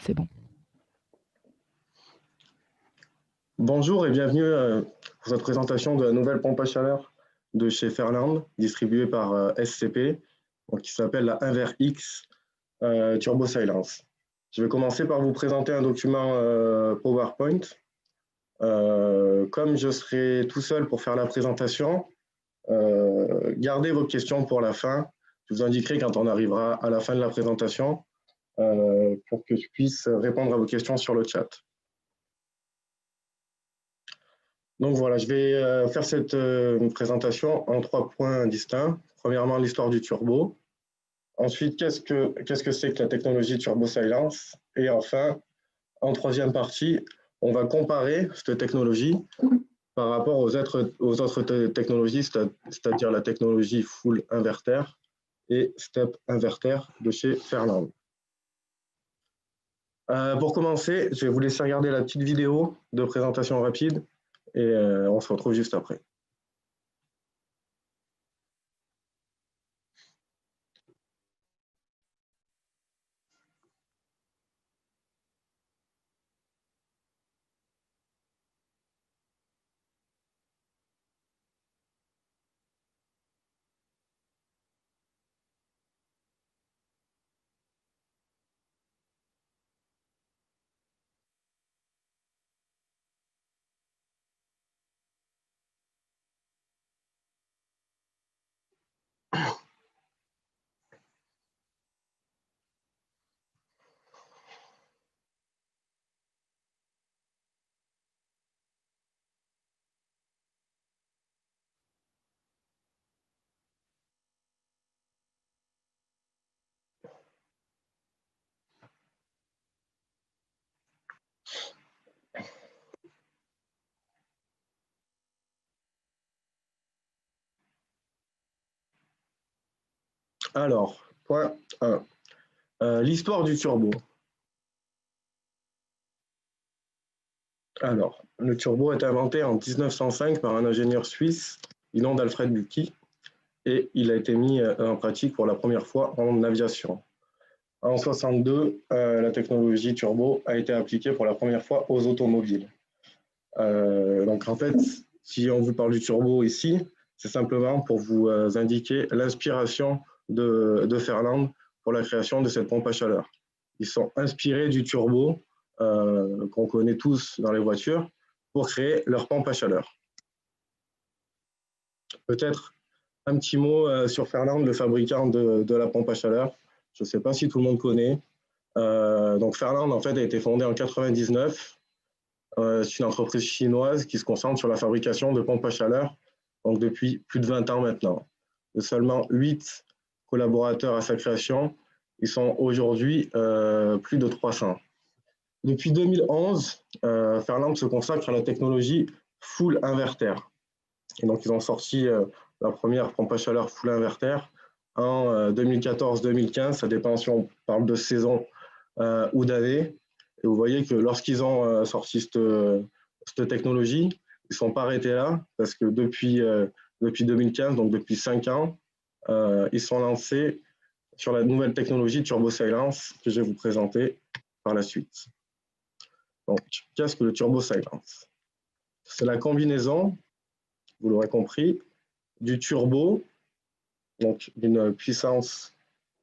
C'est bon. Bonjour et bienvenue pour cette présentation de la nouvelle pompe à chaleur de chez Ferland, distribuée par SCP, qui s'appelle la 1VX Turbo Silence. Je vais commencer par vous présenter un document PowerPoint. Comme je serai tout seul pour faire la présentation, gardez vos questions pour la fin. Je vous indiquerai quand on arrivera à la fin de la présentation pour que je puisse répondre à vos questions sur le chat. Donc voilà, je vais faire cette présentation en 3 points distincts. Premièrement, l'histoire du turbo. Ensuite, qu'est-ce que c'est que la technologie Turbo Silence? Et enfin, en troisième partie, on va comparer cette technologie par rapport aux autres technologies, c'est-à-dire la technologie full inverter et step inverter de chez Ferland. Pour commencer, je vais vous laisser regarder la petite vidéo de présentation rapide et on se retrouve juste après. Alors, point 1. L'histoire du turbo. Alors, le turbo est inventé en 1905 par un ingénieur suisse du nom d'Alfred Büchi et il a été mis en pratique pour la première fois en aviation. En 1962, la technologie turbo a été appliquée pour la première fois aux automobiles. Donc en fait, si on vous parle du turbo ici, c'est simplement pour vous indiquer l'inspiration de Ferland pour la création de cette pompe à chaleur. Ils sont inspirés du turbo qu'on connaît tous dans les voitures pour créer leur pompe à chaleur. Peut-être un petit mot sur Ferland, le fabricant de la pompe à chaleur. Je ne sais pas si tout le monde connaît. Donc Ferland en fait a été fondé en 1999. C'est une entreprise chinoise qui se concentre sur la fabrication de pompes à chaleur, donc depuis plus de 20 ans maintenant. De seulement 8 collaborateurs à sa création, ils sont aujourd'hui plus de 300. Depuis 2011, Ferland se consacre à la technologie full inverter. Et donc, ils ont sorti la première pompe à chaleur full inverter en 2014-2015. Ça dépend si on parle de saison ou d'année. Et vous voyez que lorsqu'ils ont sorti cette technologie, ils ne sont pas arrêtés là, parce que depuis 2015, donc depuis 5 ans, ils sont lancés sur la nouvelle technologie Turbo Silence que je vais vous présenter par la suite. Donc, qu'est-ce que le Turbo Silence? C'est la combinaison, vous l'aurez compris, du turbo, donc d'une puissance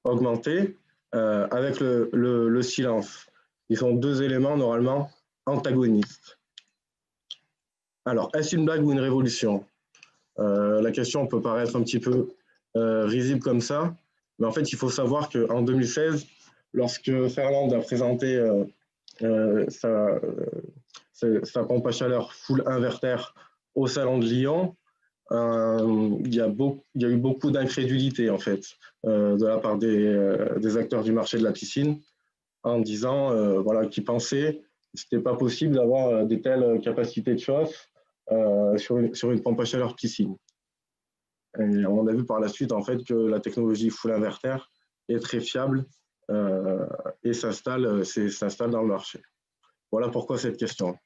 augmentée, avec le silence. Ils sont deux éléments normalement antagonistes. Alors, est-ce une blague ou une révolution? La question peut paraître un petit peu risible comme ça, mais en fait, il faut savoir qu'en 2016, lorsque Ferland a présenté sa pompe à chaleur full inverter au salon de Lyon, il y a eu beaucoup d'incrédulité en fait de la part des acteurs du marché de la piscine en disant voilà, qu'ils pensaient que ce n'était pas possible d'avoir des telles capacités de chauffe sur une pompe à chaleur piscine. Et on a vu par la suite en fait que la technologie full inverter est très fiable et s'installe dans le marché. Voilà pourquoi cette question.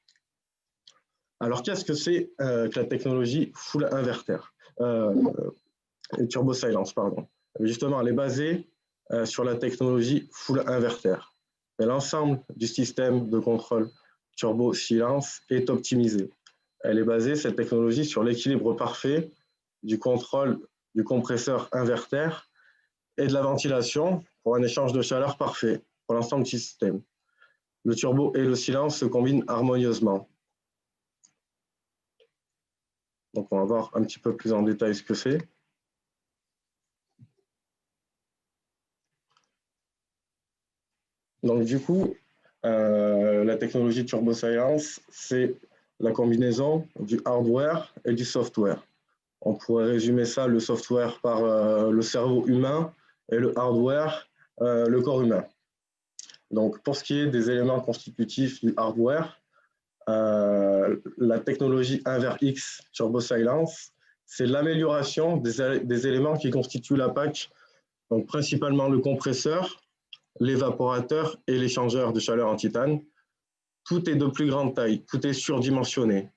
Alors, qu'est-ce que c'est que la technologie full inverter Turbo Silence, pardon. Justement, elle est basée sur la technologie full inverter. mais l'ensemble du système de contrôle turbo-silence est optimisé. Elle est basée, cette technologie, sur l'équilibre parfait du contrôle du compresseur inverter et de la ventilation pour un échange de chaleur parfait pour l'ensemble du système. Le turbo et le silence se combinent harmonieusement. Donc, on va voir un petit peu plus en détail ce que c'est. Donc, du coup, la technologie Turbo Silence, c'est la combinaison du hardware et du software. On pourrait résumer ça, le software, par le cerveau humain et le hardware, le corps humain. Donc, pour ce qui est des éléments constitutifs du hardware, la technologie InverX Turbo Silence, c'est l'amélioration des éléments qui constituent la PAC, donc principalement le compresseur, l'évaporateur et l'échangeur de chaleur en titane. Tout est de plus grande taille, tout est surdimensionné,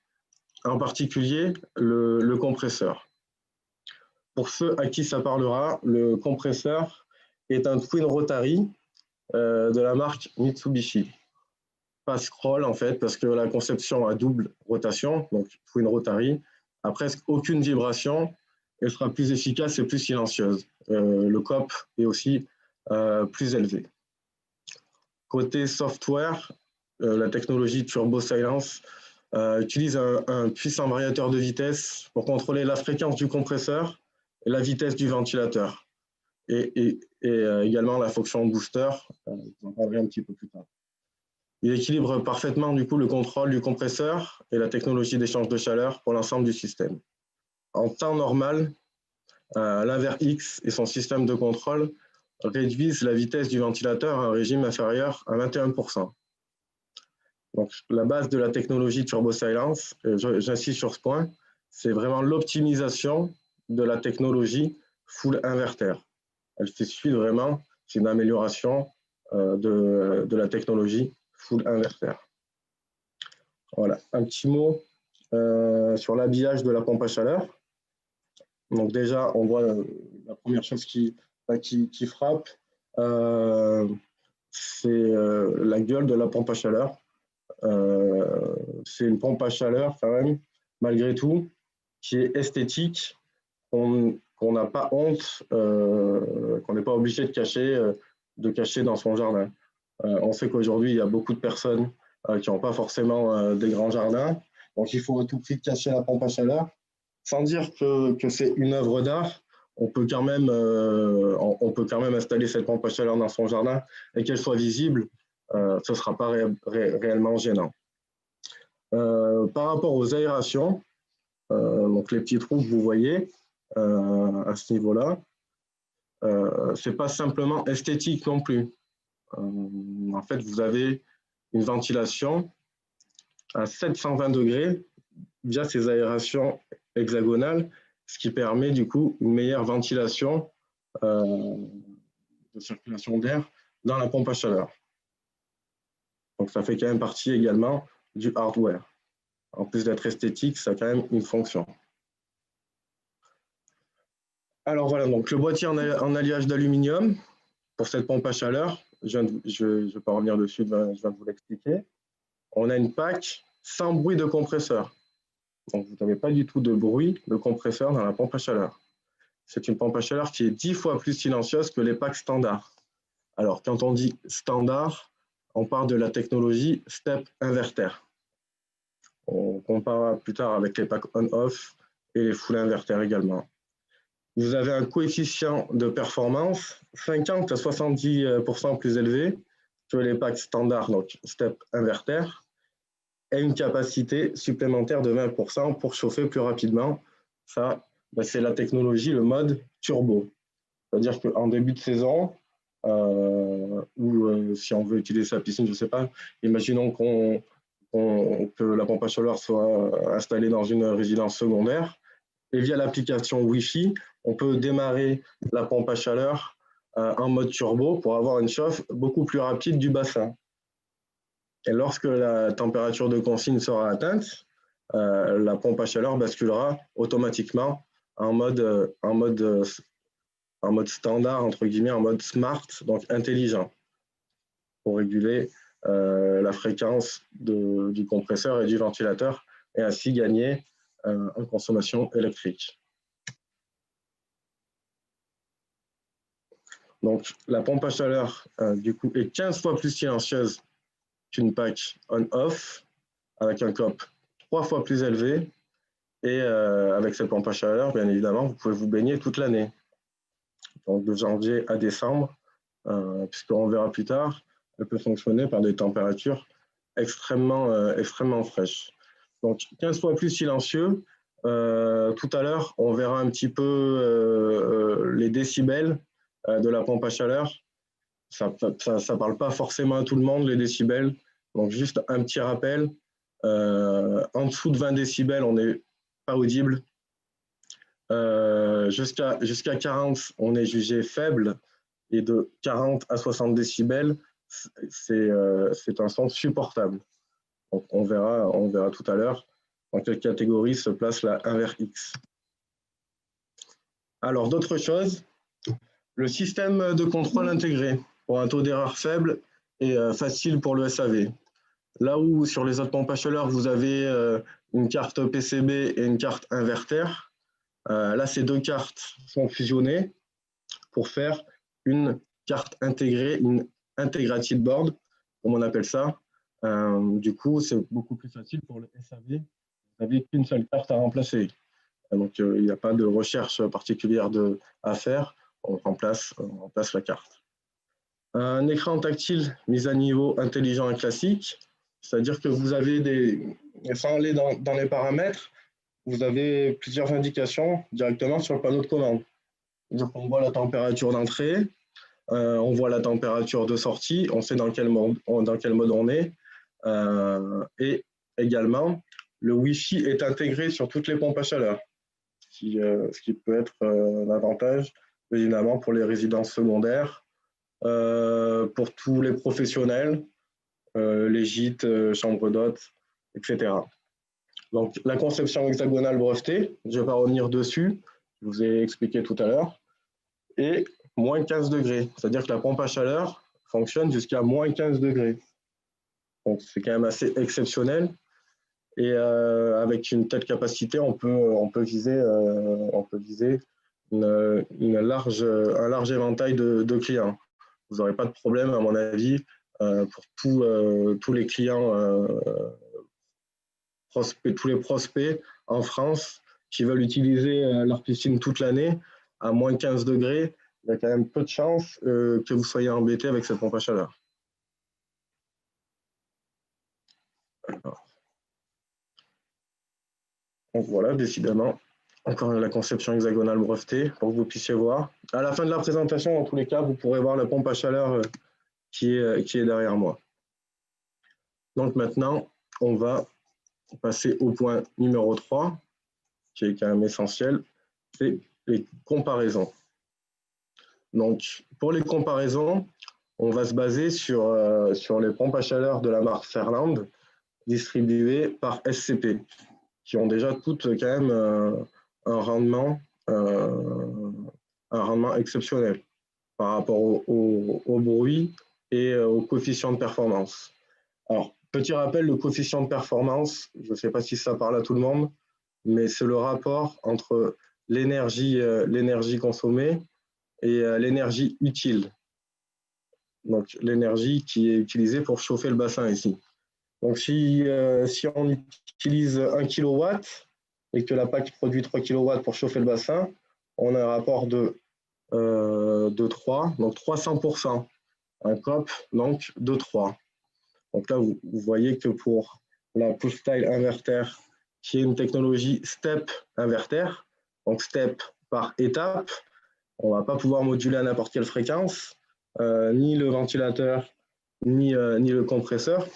en particulier le compresseur. Pour ceux à qui ça parlera, le compresseur est un Twin Rotary de la marque Mitsubishi. Pas scroll en fait, parce que la conception à double rotation, donc Twin Rotary, a presque aucune vibration et sera plus efficace et plus silencieuse. Le COP est aussi plus élevé. Côté software, la technologie Turbo Silence utilise un puissant variateur de vitesse pour contrôler la fréquence du compresseur et la vitesse du ventilateur. Et également la fonction booster, j'en parlerai un petit peu plus tard. Il équilibre parfaitement du coup le contrôle du compresseur et la technologie d'échange de chaleur pour l'ensemble du système. En temps normal, l'InverX et son système de contrôle réduisent la vitesse du ventilateur à un régime inférieur à 21%. Donc, la base de la technologie Turbo Silence, j'insiste sur ce point, c'est vraiment l'optimisation de la technologie full inverter. Elle fait suivre vraiment, c'est une amélioration de la technologie full inverter. Voilà, un petit mot sur l'habillage de la pompe à chaleur. Donc déjà, on voit la première chose qui frappe, c'est la gueule de la pompe à chaleur. C'est une pompe à chaleur quand même, malgré tout, qui est esthétique, qu'on n'a pas honte, qu'on n'est pas obligé de cacher dans son jardin. On sait qu'aujourd'hui, il y a beaucoup de personnes qui n'ont pas forcément des grands jardins, donc il faut à tout prix cacher la pompe à chaleur. Sans dire que c'est une œuvre d'art, on peut quand même installer cette pompe à chaleur dans son jardin et qu'elle soit visible, ce ne sera pas réellement gênant. Par rapport aux aérations, donc les petits trous que vous voyez à ce niveau-là, ce n'est pas simplement esthétique non plus. En fait, vous avez une ventilation à 720 degrés via ces aérations hexagonales, ce qui permet du coup une meilleure ventilation de circulation d'air dans la pompe à chaleur. Donc ça fait quand même partie également du hardware. En plus d'être esthétique, ça a quand même une fonction. Alors voilà, donc le boîtier en alliage d'aluminium pour cette pompe à chaleur, je ne vais pas revenir dessus, je vais vous l'expliquer. On a une PAC sans bruit de compresseur. Donc vous n'avez pas du tout de bruit de compresseur dans la pompe à chaleur. C'est une pompe à chaleur qui est 10 fois plus silencieuse que les packs standards. Alors quand on dit standard, on parle de la technologie step inverter. On comparera plus tard avec les packs on-off et les full inverters également. Vous avez un coefficient de performance 50 à 70% plus élevé que les packs standards, donc step inverter, et une capacité supplémentaire de 20% pour chauffer plus rapidement. Ça, c'est la technologie, le mode turbo. C'est-à-dire qu'en début de saison, ou si on veut utiliser sa piscine, je ne sais pas, imaginons que la pompe à chaleur soit installée dans une résidence secondaire, et via l'application Wi-Fi, on peut démarrer la pompe à chaleur en mode turbo pour avoir une chauffe beaucoup plus rapide du bassin. Et lorsque la température de consigne sera atteinte, la pompe à chaleur basculera automatiquement en mode standard, entre guillemets, en mode smart, donc intelligent. pour réguler la fréquence du compresseur et du ventilateur et ainsi gagner en consommation électrique. Donc, la pompe à chaleur, du coup, est 15 fois plus silencieuse qu'une PAC on-off, avec un COP 3 fois plus élevé. Et avec cette pompe à chaleur, bien évidemment, vous pouvez vous baigner toute l'année. Donc, de janvier à décembre, puisqu'on verra plus tard, elle peut fonctionner par des températures extrêmement fraîches. Donc, 15 fois plus silencieux. Tout à l'heure, on verra un petit peu les décibels de la pompe à chaleur. Ça parle pas forcément à tout le monde, les décibels. Donc, juste un petit rappel. En dessous de 20 décibels, on n'est pas audible. Jusqu'à 40, on est jugé faible. Et de 40 à 60 décibels, c'est un son supportable. Donc, on verra tout à l'heure dans quelle catégorie se place la 1 vers X. Alors, d'autres choses, le système de contrôle intégré pour un taux d'erreur faible et facile pour le SAV. Là où sur les autres pompes à chaleur, vous avez une carte PCB et une carte inverter, là, ces deux cartes sont fusionnées pour faire une carte intégrée, une integrated board, comme on appelle ça. Du coup, c'est beaucoup plus facile pour le SAV. Vous n'avez qu'une seule carte à remplacer. Donc, il n'y a pas de recherche particulière à faire. On remplace la carte. Un écran tactile mis à niveau intelligent et classique, c'est-à-dire que vous avez sans aller dans les paramètres, vous avez plusieurs indications directement sur le panneau de commande. Donc, on voit la température d'entrée, on voit la température de sortie, on sait dans quel mode on est, et également, le Wi-Fi est intégré sur toutes les pompes à chaleur, ce qui peut être un avantage, évidemment, pour les résidences secondaires, pour tous les professionnels, les gîtes, chambres d'hôtes, etc. Donc, la conception hexagonale brevetée, je ne vais pas revenir dessus, je vous ai expliqué tout à l'heure, et moins 15 degrés, c'est-à-dire que la pompe à chaleur fonctionne jusqu'à moins 15 degrés. Donc, c'est quand même assez exceptionnel. Et avec une telle capacité, on peut viser un large éventail de clients. Vous n'aurez pas de problème, à mon avis, pour tous les clients, tous les prospects en France qui veulent utiliser leur piscine toute l'année à moins 15 degrés. Il y a quand même peu de chances que vous soyez embêté avec cette pompe à chaleur. Donc voilà, décidément, encore la conception hexagonale brevetée pour que vous puissiez voir. À la fin de la présentation, dans tous les cas, vous pourrez voir la pompe à chaleur qui est derrière moi. Donc maintenant, on va passer au point numéro 3, qui est quand même essentiel, c'est les comparaisons. Donc, pour les comparaisons, on va se baser sur les pompes à chaleur de la marque Fairland, distribuées par SCP, qui ont déjà toutes quand même un rendement exceptionnel par rapport au bruit et au coefficient de performance. Alors, petit rappel, le coefficient de performance, je ne sais pas si ça parle à tout le monde, mais c'est le rapport entre l'énergie consommée et l'énergie utile. Donc, l'énergie qui est utilisée pour chauffer le bassin ici. Donc, si on utilise 1 kW et que la PAC produit 3 kW pour chauffer le bassin, on a un rapport de 3, donc 300%. Un COP, donc, de 3. Donc là, vous voyez que pour la push style inverter, qui est une technologie step inverter, donc step par étape, on ne va pas pouvoir moduler à n'importe quelle fréquence, ni le ventilateur, ni le compresseur.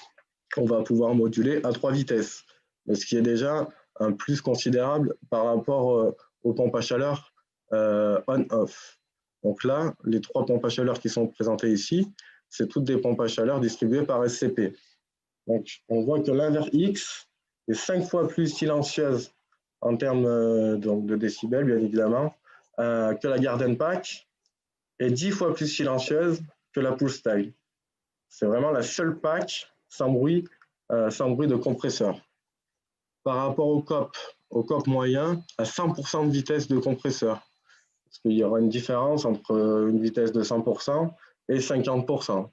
On va pouvoir moduler à 3 vitesses, ce qui est déjà un plus considérable par rapport aux pompes à chaleur on-off. Donc là, les 3 pompes à chaleur qui sont présentées ici, c'est toutes des pompes à chaleur distribuées par SCP. Donc, on voit que l'A vers X est 5 fois plus silencieuse en termes de décibels, bien évidemment, que la Garden Pack et 10 fois plus silencieuse que la Pull Style. C'est vraiment la seule PAC sans bruit de compresseur. Par rapport au COP moyen, à 100% de vitesse de compresseur. Parce qu'il y aura une différence entre une vitesse de 100% et 50%.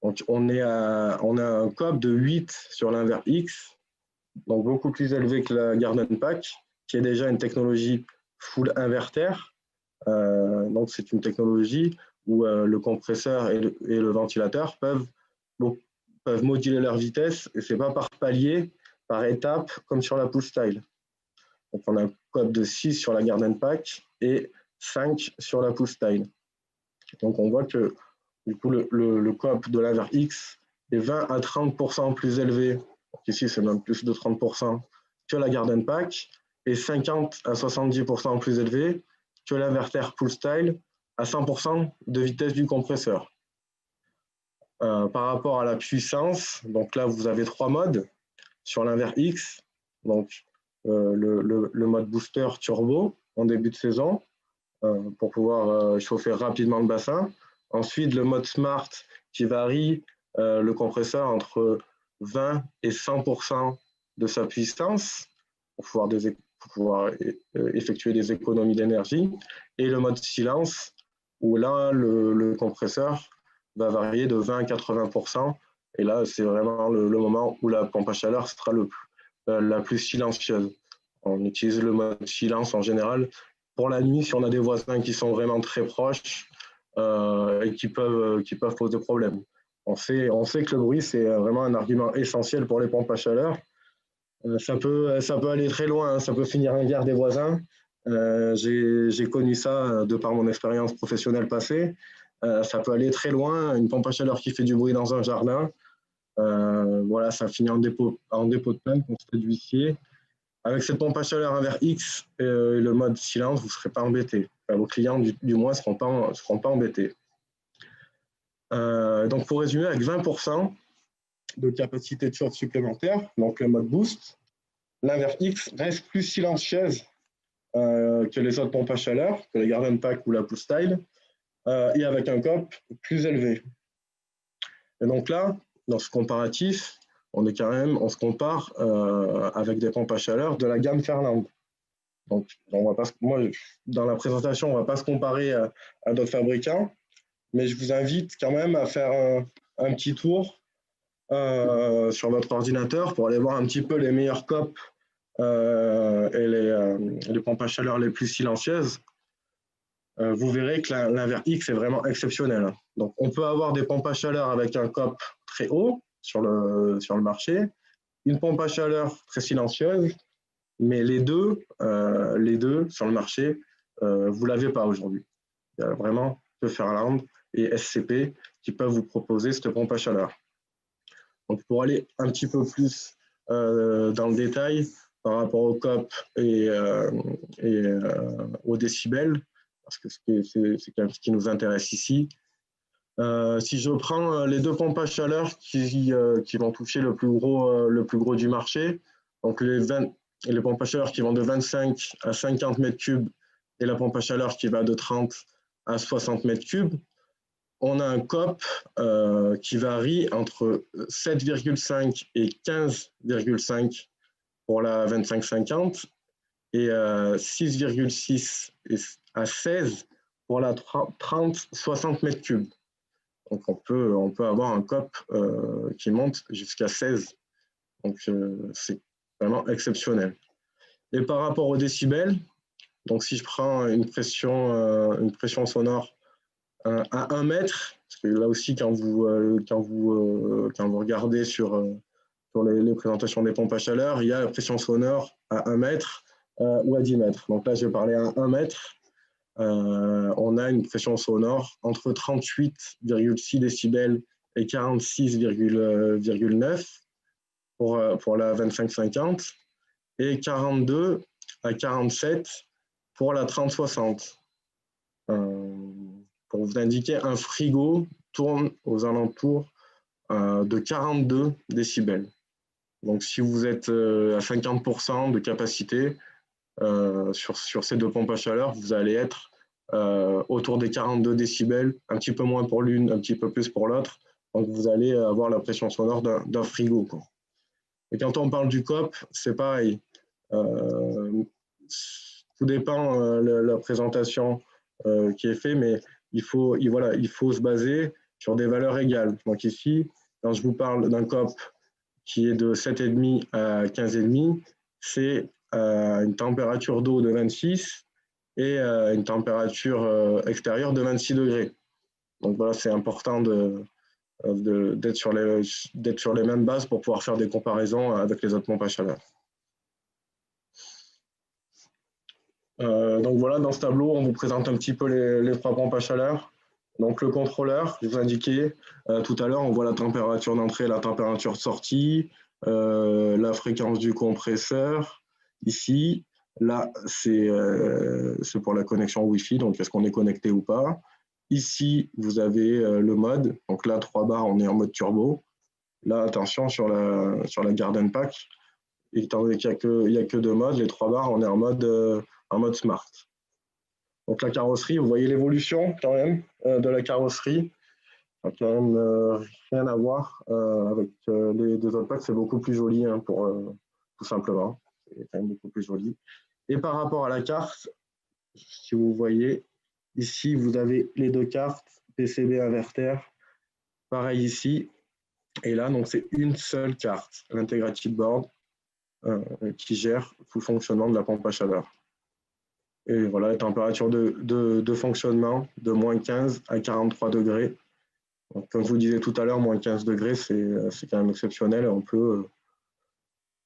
Donc, on a un COP de 8 sur l'invers X, donc beaucoup plus élevé que la Garden Pack, qui est déjà une technologie full inverter. Donc, c'est une technologie où le compresseur et le ventilateur peuvent moduler leur vitesse, et ce n'est pas par palier, par étape, comme sur la pull style. Donc, on a un COP de 6 sur la Garden Pack et 5 sur la pull style. Donc, on voit que du coup, le COP de l'invers X est 20 à 30% plus élevé. Donc ici, c'est même plus de 30% que la Garden Pack et 50 à 70% plus élevé que l'inverter pull style à 100% de vitesse du compresseur. Par rapport à la puissance, donc là, vous avez 3 modes sur l'invers X. Donc, le mode booster turbo en début de saison pour pouvoir chauffer rapidement le bassin. Ensuite, le mode Smart qui varie le compresseur entre 20 et 100% de sa puissance pour pouvoir effectuer des économies d'énergie. Et le mode Silence où là, le compresseur va varier de 20 à 80%. Et là, c'est vraiment le moment où la pompe à chaleur sera la plus silencieuse. On utilise le mode silence en général pour la nuit si on a des voisins qui sont vraiment très proches et qui peuvent poser problème. On sait que le bruit, c'est vraiment un argument essentiel pour les pompes à chaleur. Ça peut aller très loin, hein, ça peut finir en guerre des voisins. J'ai connu ça de par mon expérience professionnelle passée. Ça peut aller très loin, une pompe à chaleur qui fait du bruit dans un jardin. Voilà, ça finit en dépôt de plainte, constat d'huissier. Avec cette pompe à chaleur inverse X et le mode silence, vous ne serez pas embêté. Enfin, vos clients, du moins, ne seront pas embêtés. Donc, pour résumer, avec 20% de capacité de chauffe supplémentaire, donc le mode boost, l'inverse X reste plus silencieuse que les autres pompes à chaleur, que la Garden Pack ou la Pull Style, et avec un COP plus élevé. Et donc là, dans ce comparatif, on se compare avec des pompes à chaleur de la gamme Fernand. Donc, moi, dans la présentation, on ne va pas se comparer à d'autres fabricants, mais je vous invite quand même à faire un petit tour sur votre ordinateur pour aller voir un petit peu les meilleurs COP et les pompes à chaleur les plus silencieuses. Vous verrez que l'invers X est vraiment exceptionnel. Donc, on peut avoir des pompes à chaleur avec un COP très haut sur le marché, une pompe à chaleur très silencieuse, mais les deux sur le marché, vous ne l'avez pas aujourd'hui. Il y a vraiment que Fernand et SCP qui peuvent vous proposer cette pompe à chaleur. Donc, pour aller un petit peu plus dans le détail par rapport au COP et aux décibels, parce que c'est quand même ce qui nous intéresse ici. Si je prends les deux pompes à chaleur qui vont toucher le plus gros du marché, donc les pompes à chaleur qui vont de 25 à 50 mètres cubes et la pompe à chaleur qui va de 30 à 60 mètres cubes, on a un COP qui varie entre 7,5 et 15,5 pour la 25-50 et 6,6 à 16 pour la 30-60 mètres cubes. Donc, on peut avoir un COP qui monte jusqu'à 16. Donc, c'est vraiment exceptionnel. Et par rapport aux décibels, donc si je prends une pression sonore à 1 mètre, parce que là aussi, quand vous regardez sur les présentations des pompes à chaleur, il y a la pression sonore à 1 mètre ou à 10 mètres. Donc là, je vais parler à 1 mètre. On a une pression sonore entre 38,6 décibels et 46,9 pour la 25-50 et 42 à 47 pour la 30-60. Pour vous indiquer, un frigo tourne aux alentours de 42 décibels. Donc, si vous êtes à 50% de capacité sur ces deux pompes à chaleur, vous allez être autour des 42 décibels, un petit peu moins pour l'une, un petit peu plus pour l'autre, Donc, vous allez avoir la pression sonore d'un frigo, quoi. Et quand on parle du COP, c'est pareil. Tout dépend de la présentation qui est faite, mais voilà, il faut se baser sur des valeurs égales. Donc ici, quand je vous parle d'un COP qui est de 7,5 à 15,5, c'est une température d'eau de 26 et une température extérieure de 26 degrés. Donc voilà, c'est important d'être sur les mêmes bases pour pouvoir faire des comparaisons avec les autres pompes à chaleur. Donc voilà, dans ce tableau, on vous présente un petit peu les 3 pompes à chaleur. Donc le contrôleur, je vous indiquais tout à l'heure, on voit la température d'entrée, la température de sortie, la fréquence du compresseur. Ici, là, c'est pour la connexion Wi-Fi, donc est-ce qu'on est connecté ou pas. Ici, vous avez le mode. Donc là, 3 barres, on est en mode turbo. Là, attention sur la Garden Pack. Étant donné qu'il n'y a que 2 modes, les 3 barres, on est en mode smart. Donc la carrosserie, vous voyez l'évolution quand même de la carrosserie. Ça n'a quand même rien à voir avec les 2 autres packs. C'est beaucoup plus joli, hein, tout simplement. C'est quand même beaucoup plus joli. Et par rapport à la carte, si vous voyez, ici, vous avez les 2 cartes, PCB inverter. Pareil ici. Et là, donc c'est une seule carte, l'Integrated Board, qui gère tout le fonctionnement de la pompe à chaleur. Et voilà, la température de fonctionnement de moins 15 à 43 degrés. Donc, comme je vous disais tout à l'heure, moins 15 degrés, c'est quand même exceptionnel. On peut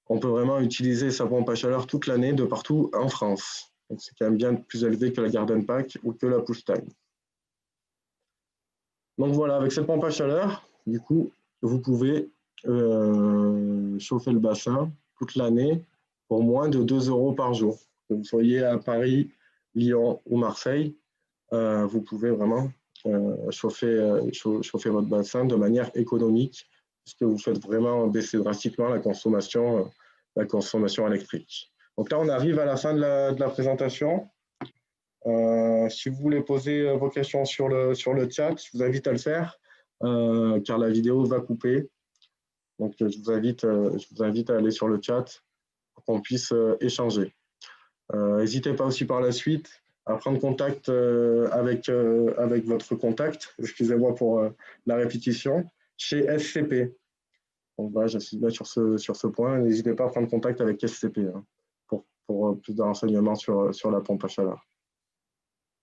vraiment utiliser sa pompe à chaleur toute l'année de partout en France. C'est quand même bien plus élevé que la Garden Pack ou que la Push Time. Donc voilà, avec cette pompe à chaleur, du coup, vous pouvez chauffer le bassin toute l'année pour moins de 2 € par jour. Que vous soyez à Paris, Lyon ou Marseille, vous pouvez vraiment chauffer votre bassin de manière économique, puisque vous faites vraiment baisser drastiquement la consommation électrique. Donc là, on arrive à la fin de la présentation. Si vous voulez poser vos questions sur le chat, je vous invite à le faire, car la vidéo va couper. Donc, je vous invite à aller sur le chat pour qu'on puisse échanger. N'hésitez pas aussi par la suite à prendre contact avec votre contact, excusez-moi pour la répétition, chez SCP. Donc voilà, j'insiste bien sur ce point. N'hésitez pas à prendre contact avec SCP, hein, pour plus de renseignements sur la pompe à chaleur.